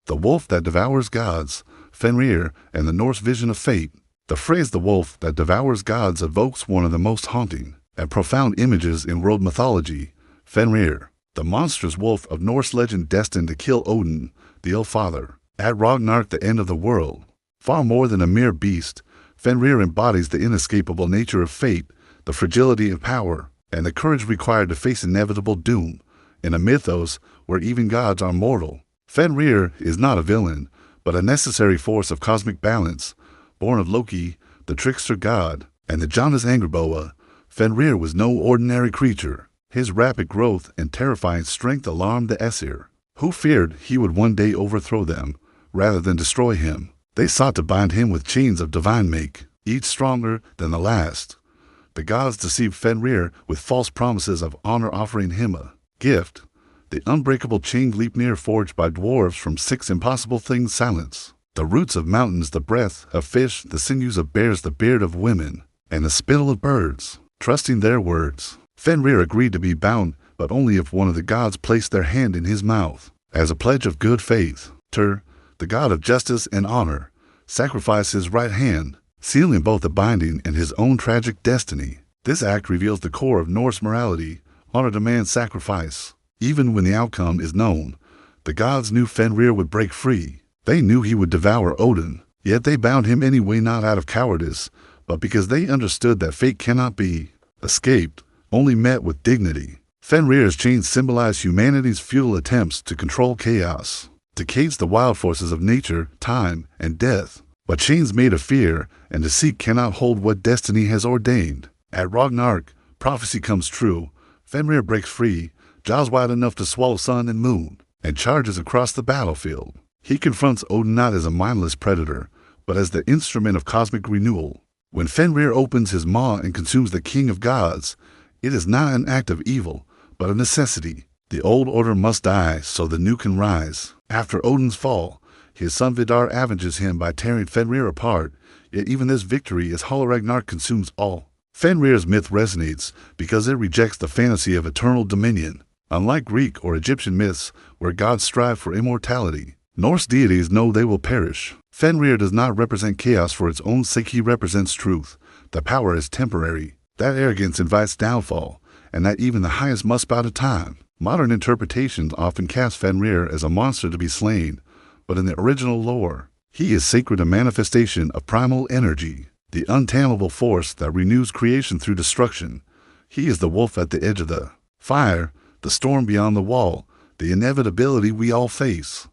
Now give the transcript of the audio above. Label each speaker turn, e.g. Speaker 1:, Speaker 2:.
Speaker 1: the wolf that devours gods, Fenrir, and the Norse vision of fate. The phrase the wolf that devours gods evokes one of the most haunting and profound images in world mythology, Fenrir, the monstrous wolf of Norse legend destined to kill Odin, the All-Father, at Ragnarok, the end of the world. Far more than a mere beast, Fenrir embodies the inescapable nature of fate, the fragility of power, and the courage required to face inevitable doom. In a mythos where even gods are mortal, Fenrir is not a villain, but a necessary force of cosmic balance. Born of Loki, the trickster god, and the Jonas Angerboa, Fenrir was no ordinary creature. His rapid growth and terrifying strength alarmed the Aesir, who feared he would one day overthrow them, rather than destroy him. They sought to bind him with chains of divine make, each stronger than the last. The gods deceived Fenrir with false promises of honor, offering him a gift, the unbreakable chain Gleipnir forged by dwarves from 6 impossible things: silence, the roots of mountains, the breath of fish, the sinews of bears, the beard of women, and the spittle of birds. Trusting their words, Fenrir agreed to be bound, but only if one of the gods placed their hand in his mouth. As a pledge of good faith, Tyr, the god of justice and honor, sacrificed his right hand, sealing both the binding and his own tragic destiny. This act reveals the core of Norse morality: honor demands sacrifice. Even when the outcome is known, the gods knew Fenrir would break free. They knew he would devour Odin, yet they bound him anyway, not out of cowardice, but because they understood that fate cannot be escaped, only met with dignity. Fenrir's chains symbolize humanity's futile attempts to control chaos, to cage the wild forces of nature, time, and death. But chains made of fear and deceit cannot hold what destiny has ordained. At Ragnarok, prophecy comes true. Fenrir breaks free, jaws wide enough to swallow sun and moon, and charges across the battlefield. He confronts Odin not as a mindless predator, but as the instrument of cosmic renewal. When Fenrir opens his maw and consumes the king of gods, it is not an act of evil, but a necessity. The old order must die so the new can rise. After Odin's fall, his son Vidar avenges him by tearing Fenrir apart, yet even this victory as Ragnarok consumes all. Fenrir's myth resonates because it rejects the fantasy of eternal dominion. Unlike Greek or Egyptian myths, where gods strive for immortality, Norse deities know they will perish. Fenrir does not represent chaos for its own sake, he represents truth. The power is temporary. That arrogance invites downfall, and that even the highest must bow to time. Modern interpretations often cast Fenrir as a monster to be slain, but in the original lore, he is sacred, a manifestation of primal energy, the untamable force that renews creation through destruction. He is the wolf at the edge of the fire, the storm beyond the wall, the inevitability we all face.